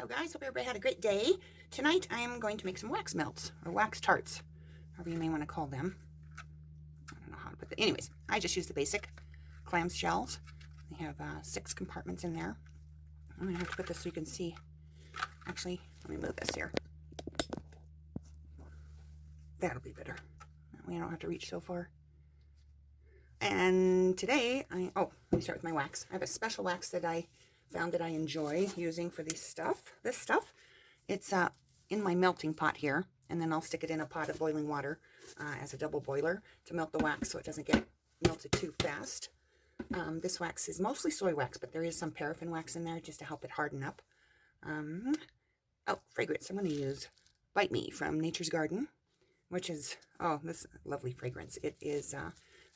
Hello guys, hope everybody had a great day. Tonight I am going to make some wax melts, or wax tarts, however you may want to call them. I don't know how to put that. Anyways, I just use the basic clam shells. They have 6 compartments in there. I'm going to have to put this so you can see. Actually, let me move this here. That'll be better. That way I don't have to reach so far. And today, let me start with my wax. I have a special wax that I found that I enjoy using for this stuff. It's in my melting pot here, and then I'll stick it in a pot of boiling water as a double boiler to melt the wax so it doesn't get melted too fast. This wax is mostly soy wax, but there is some paraffin wax in there just to help it harden up. Fragrance. I'm going to use Bite Me from Nature's Garden, which is, this lovely fragrance. It is,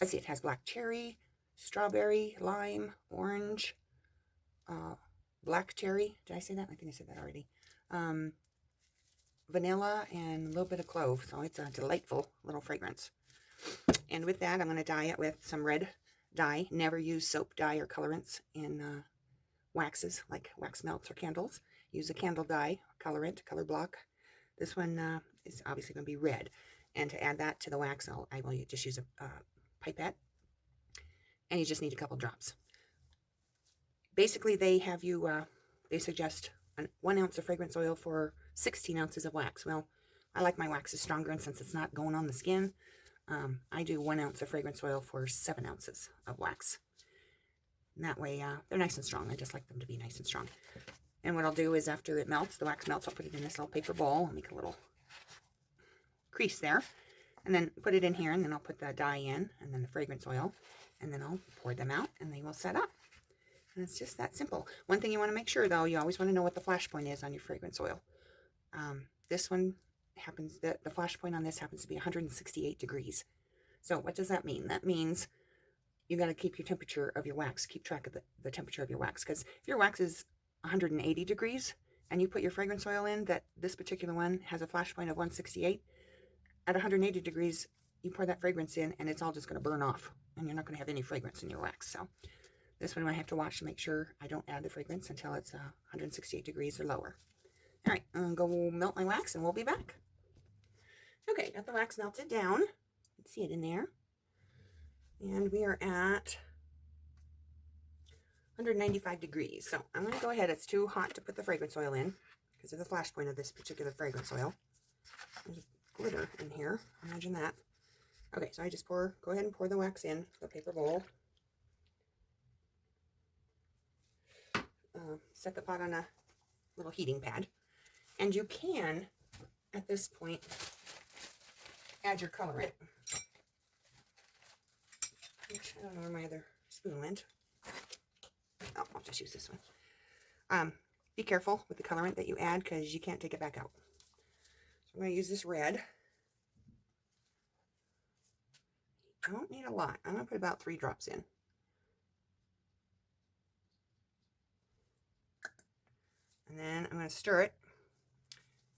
let's see, it has black cherry, strawberry, lime, orange, black cherry. Did I say that? I think I said that already. Vanilla and a little bit of clove. So it's a delightful little fragrance. And with that, I'm going to dye it with some red dye. Never use soap dye or colorants in waxes, like wax melts or candles. Use a candle dye, colorant, color block. This one is obviously going to be red. And to add that to the wax, I will just use a pipette. And you just need a couple drops. Basically, they have you, they suggest 1 ounce of fragrance oil for 16 ounces of wax. Well, I like my waxes stronger, and since it's not going on the skin, I do 1 ounce of fragrance oil for 7 ounces of wax. And that way, they're nice and strong. I just like them to be nice and strong. And what I'll do is after it melts, the wax melts, I'll put it in this little paper bowl. I'll make a little crease there. And then put it in here, and then I'll put the dye in, and then the fragrance oil. And then I'll pour them out, and they will set up. And it's just that simple. One thing you want to make sure, though, you always want to know what the flash point is on your fragrance oil. This one happens, the flash point on this happens to be 168 degrees. So what does that mean? That means you got to keep your temperature of your wax, keep track of the temperature of your wax. Because if your wax is 180 degrees and you put your fragrance oil in, that this particular one has a flash point of 168, at 180 degrees, you pour that fragrance in and it's all just going to burn off. And you're not going to have any fragrance in your wax. So this one I have to watch to make sure I don't add the fragrance until it's 168 degrees or lower. All right, I'm going to go melt my wax and we'll be back. Okay, got the wax melted down. You can see it in there. And we are at 195 degrees. So I'm going to go ahead. It's too hot to put the fragrance oil in because of the flash point of this particular fragrance oil. There's glitter in here. Imagine that. Okay, so I just go ahead and pour the wax in the paper bowl. Set the pot on a little heating pad. And you can, at this point, add your colorant. I don't know where my other spoon went. Oh, I'll just use this one. Be careful with the colorant that you add because you can't take it back out. So I'm going to use this red. I don't need a lot. I'm going to put about 3 drops in. And then I'm going to stir it,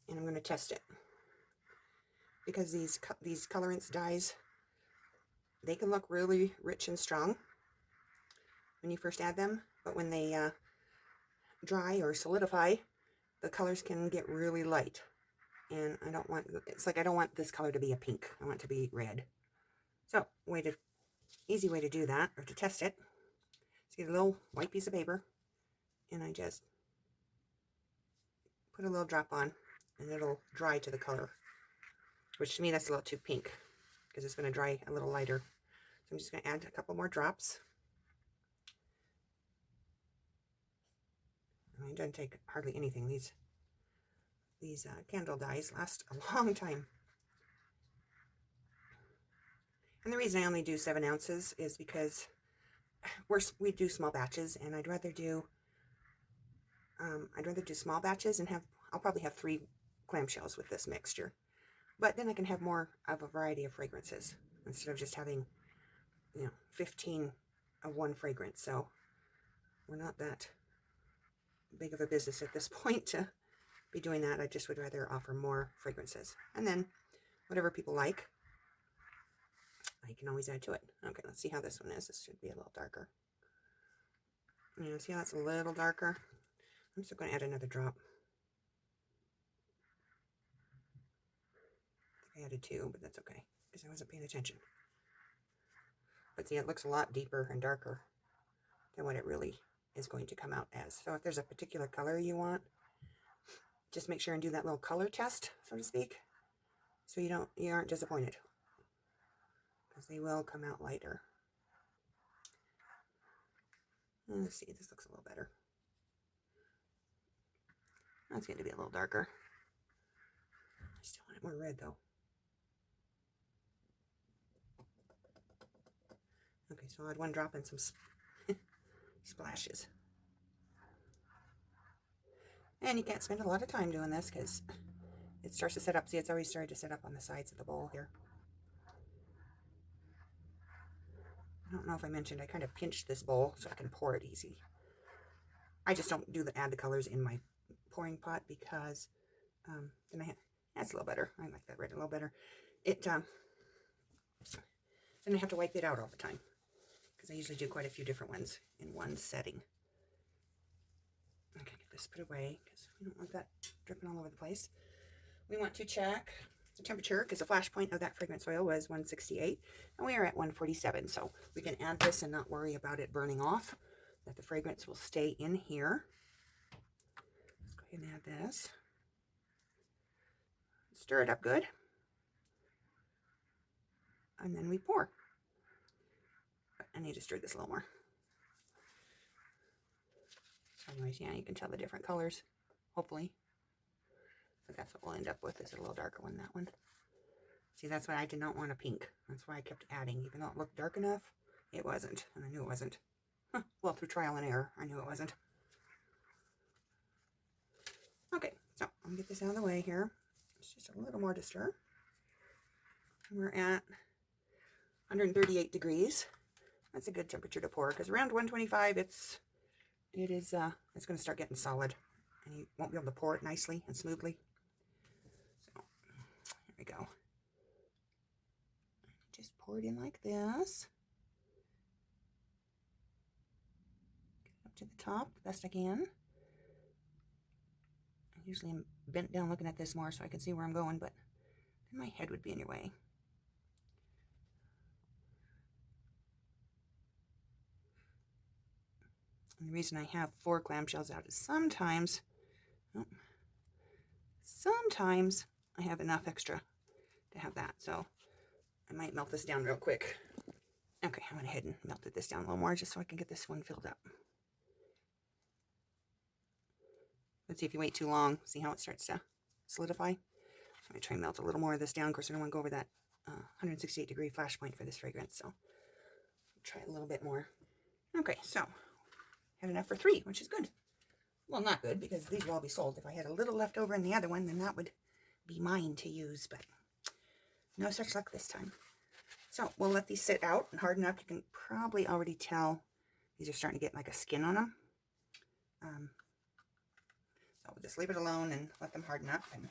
and I'm going to test it. Because these colorants dyes, they can look really rich and strong when you first add them, but when they dry or solidify, the colors can get really light. And I don't want this color to be a pink. I want it to be red. So, easy way to do that, or to test it, is get a little white piece of paper, and I just put a little drop on, and it'll dry to the color, which to me that's a little too pink, because it's going to dry a little lighter. So I'm just going to add a couple more drops. I mean, it doesn't take hardly anything. These candle dyes last a long time. And the reason I only do 7 ounces is because we do small batches, and I'd rather do small batches and I'll probably have 3 clamshells with this mixture. But then I can have more of a variety of fragrances instead of just having, 15 of one fragrance. So we're not that big of a business at this point to be doing that. I just would rather offer more fragrances. And then whatever people like, I can always add to it. Okay, let's see how this one is. This should be a little darker. See how that's a little darker? I'm still going to add another drop. I added 2, but that's okay, because I wasn't paying attention. But see, it looks a lot deeper and darker than what it really is going to come out as. So if there's a particular color you want, just make sure and do that little color test, so to speak, so you aren't disappointed, because they will come out lighter. Let's see, this looks a little better. That's going to be a little darker. I still want it more red though. Okay, so I'll add 1 drop and some splashes. And you can't spend a lot of time doing this because it starts to set up. See, it's already started to set up on the sides of the bowl here. I don't know if I mentioned, I kind of pinched this bowl so I can pour it easy. I just don't add the colors in my pouring pot because then that's a little better. I like that red a little better. Then I have to wipe it out all the time because I usually do quite a few different ones in one setting. Okay, get this put away because we don't want that dripping all over the place. We want to check the temperature because the flash point of that fragrance oil was 168 and we are at 147. So we can add this and not worry about it burning off, that the fragrance will stay in here. Let's go ahead and add this. Stir it up good. And then we pour. I need to stir this a little more. So anyways, yeah, you can tell the different colors, hopefully. But that's what we'll end up with, is a little darker one, that one. See, that's why I did not want a pink. That's why I kept adding. Even though it looked dark enough, it wasn't. And I knew it wasn't. Well, through trial and error, I knew it wasn't. Okay, so I'm going to get this out of the way here. It's just a little more to stir. We're at 138 degrees. That's a good temperature to pour, because around 125, it's going to start getting solid, and you won't be able to pour it nicely and smoothly. So here we go. Just pour it in like this. Get it up to the top the best I can. I usually am bent down looking at this more so I can see where I'm going, but then my head would be in your way. And the reason I have 4 clamshells out is sometimes I have enough extra to have that. So I might melt this down real quick. Okay, I went ahead and melted this down a little more just so I can get this one filled up. Let's see, if you wait too long, see how it starts to solidify? So I'm going to try and melt a little more of this down. Of course, I don't want to go over that 168 degree flash point for this fragrance, so try a little bit more. Okay, so had enough for 3, which is good. Well, not good, because these will all be sold. If I had a little left over in the other one, then that would be mine to use, but no such luck this time. So we'll let these sit out and harden up. You can probably already tell these are starting to get like a skin on them. So we'll just leave it alone and let them harden up. And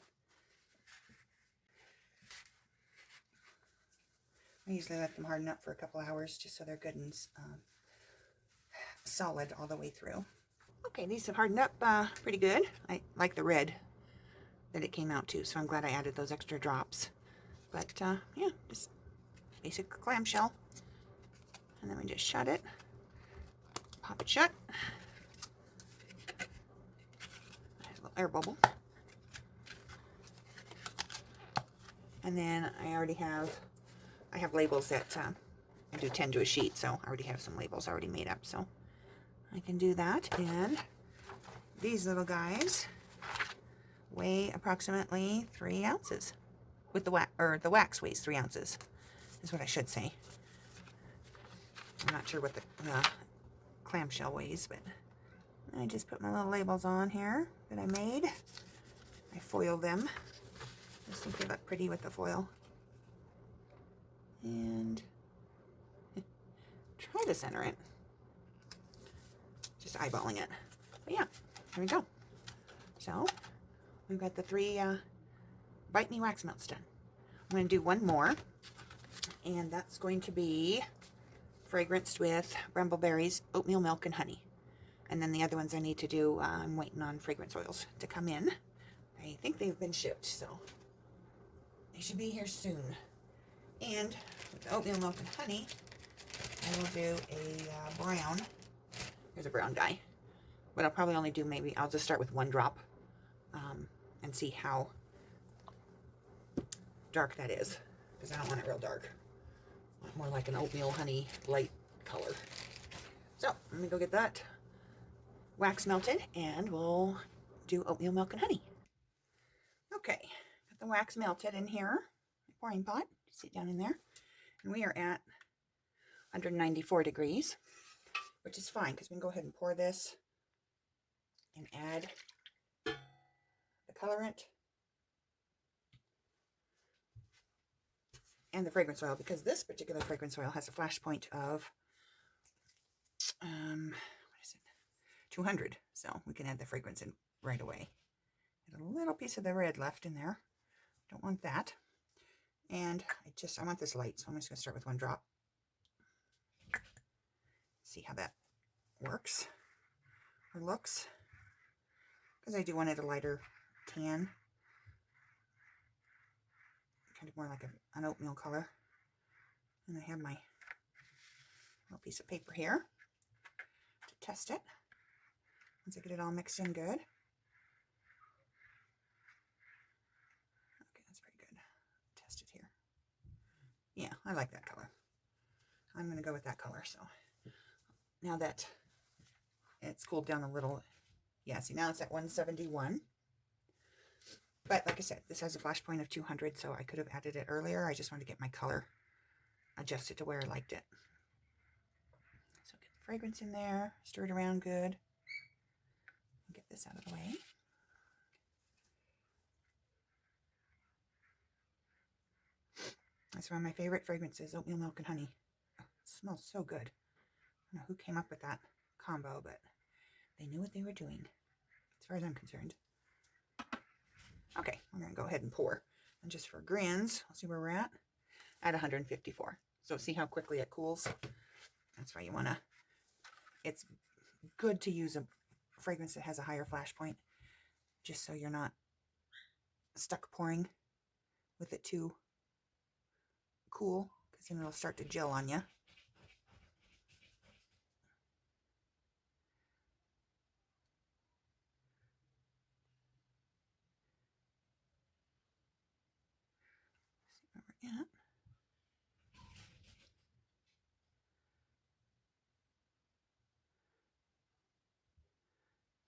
I usually let them harden up for a couple hours just so they're good and solid all the way through. Okay, these have hardened up pretty good. I like the red that it came out to, so I'm glad I added those extra drops. But yeah, just basic clamshell. And then we just shut it, pop it shut. A little air bubble. And then I have labels that I do 10 to a sheet, so I already have some labels already made up, so I can do that. And these little guys weigh approximately 3 ounces. With the wax weighs 3 ounces, is what I should say. I'm not sure what the clamshell weighs, but I just put my little labels on here that I made. I foil them. Just think they look pretty with the foil. And try to center it. Just eyeballing it. But yeah, there we go. So we've got the 3 Bite Me wax melts done. I'm going to do one more, and that's going to be fragranced with brambleberries, oatmeal milk, and honey. And then the other ones I need to do, I'm waiting on fragrance oils to come in. I think they've been shipped, so they should be here soon. And with oatmeal milk and honey, I will do a brown. Here's a brown dye. But I'll probably only do maybe, I'll just start with 1 drop and see how dark that is. Because I don't want it real dark. I want more like an oatmeal honey light color. So let me go get that wax melted and we'll do oatmeal milk and honey. Okay, got the wax melted in here, my pouring pot. Sit down in there. And we are at 194 degrees, which is fine because we can go ahead and pour this and add the colorant and the fragrance oil, because this particular fragrance oil has a flash point of what is it, 200. So we can add the fragrance in right away. There's a little piece of the red left in there. Don't want that. And I want this light, so I'm just going to start with 1 drop. See how that works or looks, because I do want it a lighter tan, kind of more like an oatmeal color. And I have my little piece of paper here to test it once I get it all mixed in good. Okay, that's pretty good. Test it here. Yeah, I like that color. I'm going to go with that color. So now that it's cooled down a little, yeah, see now it's at 171. But like I said, this has a flash point of 200, so I could have added it earlier. I just wanted to get my color adjusted to where I liked it. So get the fragrance in there, stir it around good. Get this out of the way. That's one of my favorite fragrances, oatmeal milk and honey. Oh, it smells so good. I don't know who came up with that combo, but they knew what they were doing, as far as I'm concerned. Okay, we're going to go ahead and pour. And just for grins, I'll see where we're at 154. So see how quickly it cools? That's why you want to, it's good to use a fragrance that has a higher flash point, just so you're not stuck pouring with it too cool, because then it'll start to gel on you. See where we're at.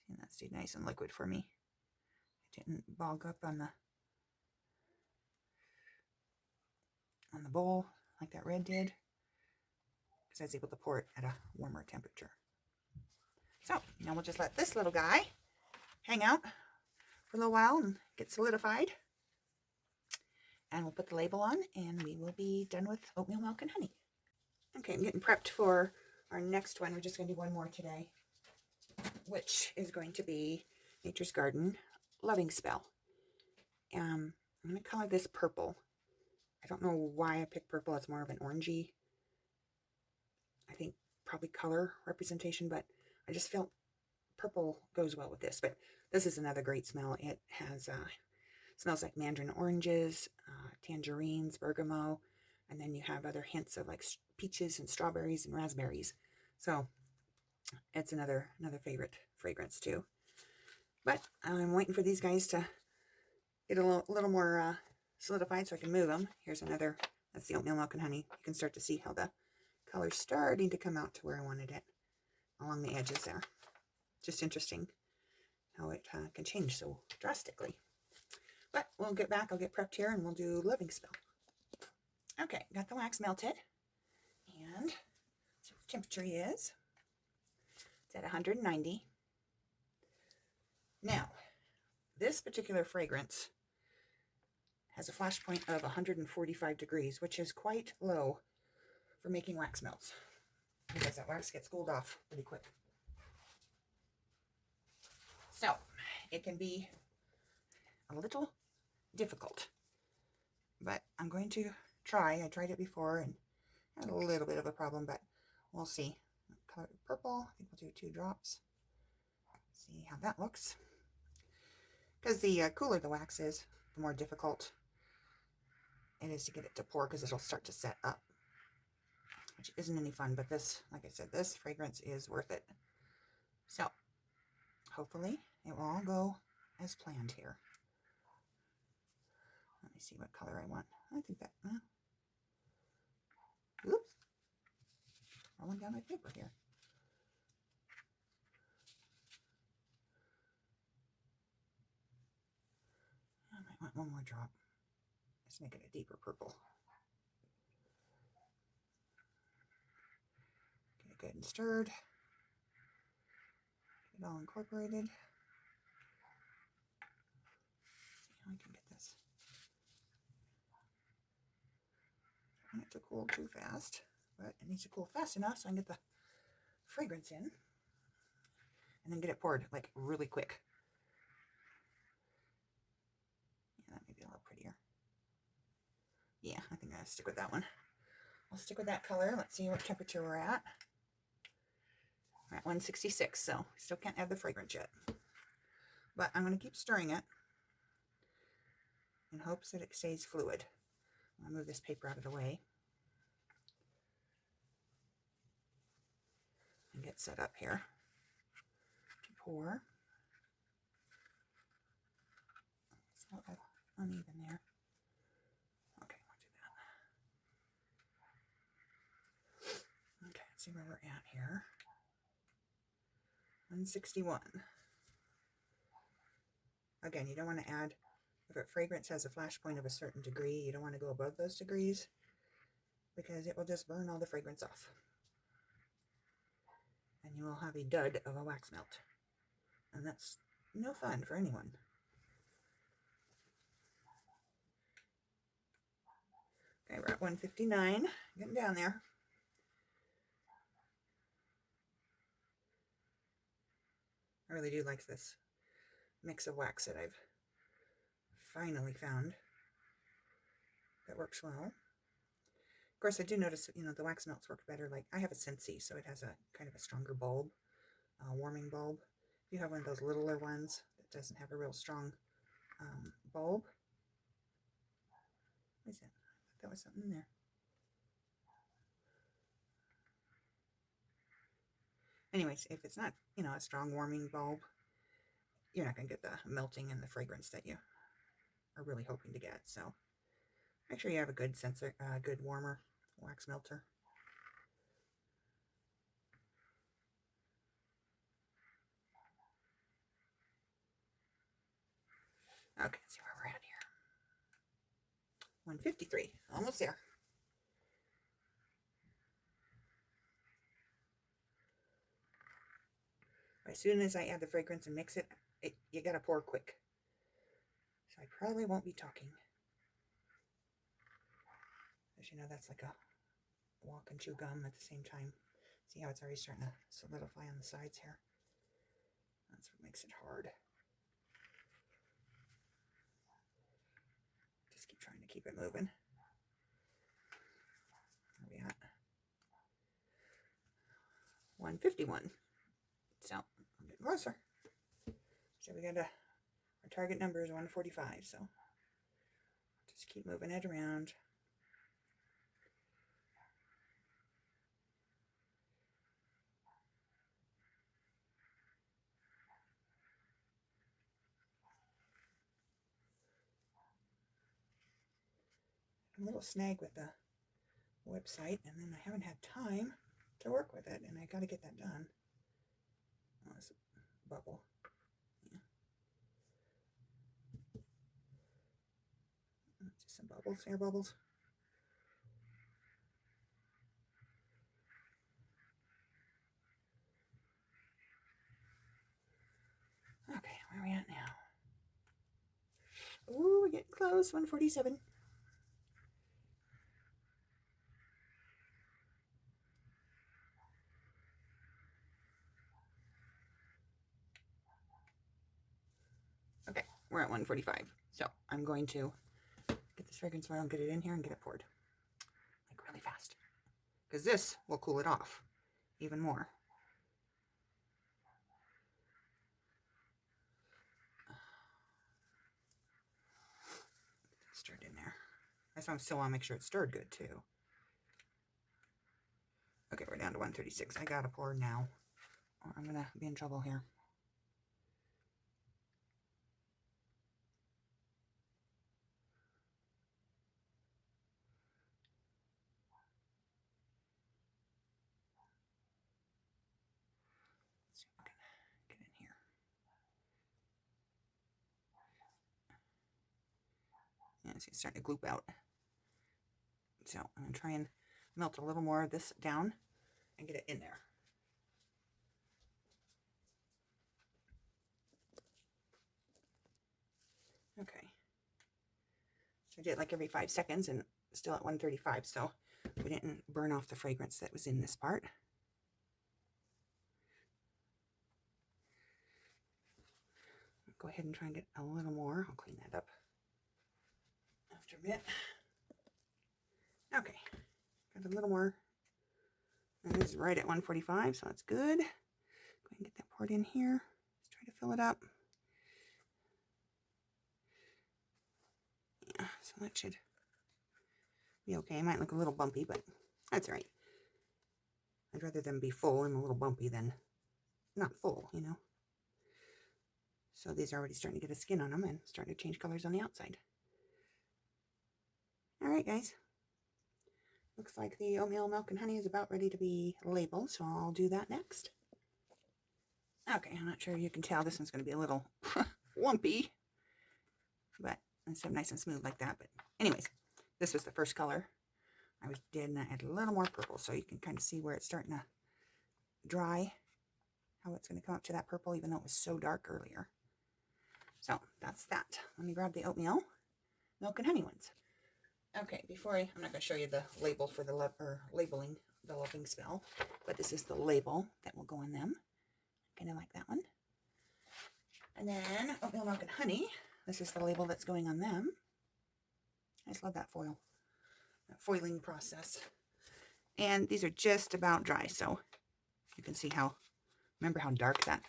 See, that stayed nice and liquid for me. It didn't bog up on the bowl like that red did, because I was able to pour it at a warmer temperature. So now we'll just let this little guy hang out for a little while and get solidified. And we'll put the label on and we will be done with oatmeal milk and honey. Okay, I'm getting prepped for our next one. We're just going to do one more today, which is going to be Nature's Garden Loving Spell. I'm going to color this purple. I don't know why I picked purple. It's more of an orangey, I think, probably color representation, but I just felt purple goes well with this. But this is another great smell. It has smells like mandarin oranges, tangerines, bergamot, and then you have other hints of like peaches and strawberries and raspberries. So it's another favorite fragrance too. But I'm waiting for these guys to get a little more solidified so I can move them. Here's another, that's the oatmeal milk and honey. You can start to see how the color's starting to come out to where I wanted it along the edges there. Just interesting how it can change so drastically. But we'll get back, I'll get prepped here and we'll do Loving Spell. Okay, got the wax melted and see what the temperature is. It's at 190. Now, this particular fragrance has a flash point of 145 degrees, which is quite low for making wax melts, because that wax gets cooled off pretty quick. So it can be a little difficult, but I'm going to try. I tried it before and had a little bit of a problem, but we'll see. Color purple, I think we'll do 2 drops. See how that looks. Because the cooler the wax is, the more difficult it is to get it to pour, because it'll start to set up, which isn't any fun. But this, like I said, this fragrance is worth it. So hopefully it will all go as planned here. Let me see what color I want. I think that, oops, rolling down my paper here. I might want one more drop. Let's make it a deeper purple. Get it good and stirred. Get it all incorporated. See how I can get this. I don't want it to cool too fast, but it needs to cool fast enough so I can get the fragrance in. And then get it poured like really quick. Yeah, that may be a little prettier. Yeah, I think I'm going to stick with that one. I'll stick with that color. Let's see what temperature we're at. We're at 166, so we still can't add the fragrance yet. But I'm going to keep stirring it in hopes that it stays fluid. I'll move this paper out of the way and get set up here to pour. It's a little uneven there. Okay, I'll do that. Okay, let's see where we're at here. 161. Again, you don't want to add, if a fragrance has a flash point of a certain degree, you don't want to go above those degrees, because it will just burn all the fragrance off. And you will have a dud of a wax melt. And that's no fun for anyone. Okay, we're at 159, getting down there. I really do like this mix of wax that I've finally found that works well. Of course, I do notice, the wax melts work better. Like, I have a Scentsy, so it has a kind of a stronger bulb, warming bulb. If you have one of those littler ones that doesn't have a real strong bulb. What is it? I thought there was something in there. Anyways, if it's not, a strong warming bulb, you're not going to get the melting and the fragrance that you are really hoping to get. So make sure you have a good sensor, good warmer wax melter. Okay, let's see where we're at here. 153, almost there. As soon as I add the fragrance and mix it, you gotta pour quick. So I probably won't be talking. As you know, that's like a walk and chew gum at the same time. See how it's already starting to solidify on the sides here? That's what makes it hard. Just keep trying to keep it moving. Where are we at? 151. So I'm getting closer. So we got our target number is 145. So just keep moving it around. A little snag with the website, and then I haven't had time to work with it, and I got to get that done. Oh, it's a bubble. Yeah. Just some bubbles, air bubbles. Okay, where are we at now? Ooh, we're getting close. 147. Okay, we're at 145. So I'm going to get this fragrance oil and get it in here and get it poured. Like really fast. Because this will cool it off even more. Stirred in there. So I still want to make sure it's stirred good too. Okay, we're down to 136. I gotta pour now, or I'm gonna be in trouble here. Let's see if I can get in here. Yeah, see, it's starting to gloop out. So I'm gonna try and melt a little more of this down and get it in there. Okay. So I did it like every 5 seconds and still at 135, so we didn't burn off the fragrance that was in this part. Go ahead and try and get a little more. I'll clean that up after a bit. Okay, got a little more. And this is right at 145, so that's good. Go ahead and get that poured in here. Let's try to fill it up. Yeah, so that should be okay. It might look a little bumpy, but that's all right. I'd rather them be full and a little bumpy than not full, you know. So these are already starting to get a skin on them and starting to change colors on the outside. All right, guys. Looks like the oatmeal milk and honey is about ready to be labeled, so I'll do that next. Okay, I'm not sure you can tell. This one's going to be a little lumpy, but instead of nice and smooth like that. But anyways, this was the first color I did, and I added a little more purple, so you can kind of see where it's starting to dry, how it's going to come up to that purple, even though it was so dark earlier. So that's that. Let me grab the oatmeal milk and honey ones. Okay, before I'm not going to show you the label for the labeling the loving spell, but this is the label that will go on them. Kind of like that one. And then oatmeal milk and honey. This is the label that's going on them. I just love that foil, that foiling process. And these are just about dry, so you can see how. Remember how dark that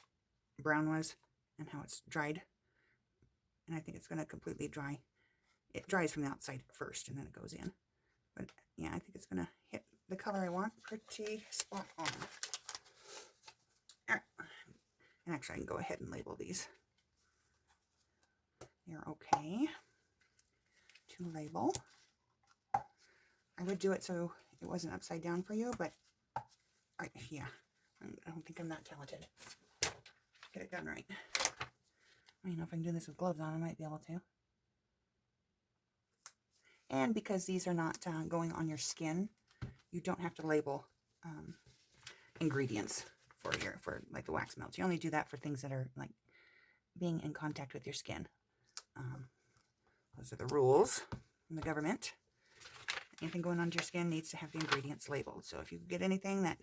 brown was and how it's dried. And I think it's going to completely dry. It dries from the outside first and then it goes in. But yeah, I think it's going to hit the color I want pretty spot on. All right. And actually I can go ahead and label these. They're okay to label. I would do it so it wasn't upside down for you, but yeah, I don't think I'm that talented. Get it done right. I mean, if I can do this with gloves on, I might be able to. And because these are not going on your skin, you don't have to label ingredients for like the wax melts. You only do that for things that are like being in contact with your skin. Those are the rules from the government. Anything going onto your skin needs to have the ingredients labeled. So if you get anything that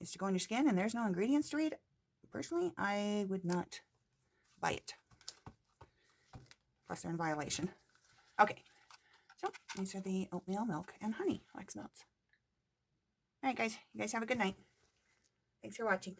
is to go on your skin and there's no ingredients to read, personally, I would not buy it. Plus they're in violation. Okay. So, these are the oatmeal, milk, and honey wax melts. Alright guys, you guys have a good night. Thanks for watching.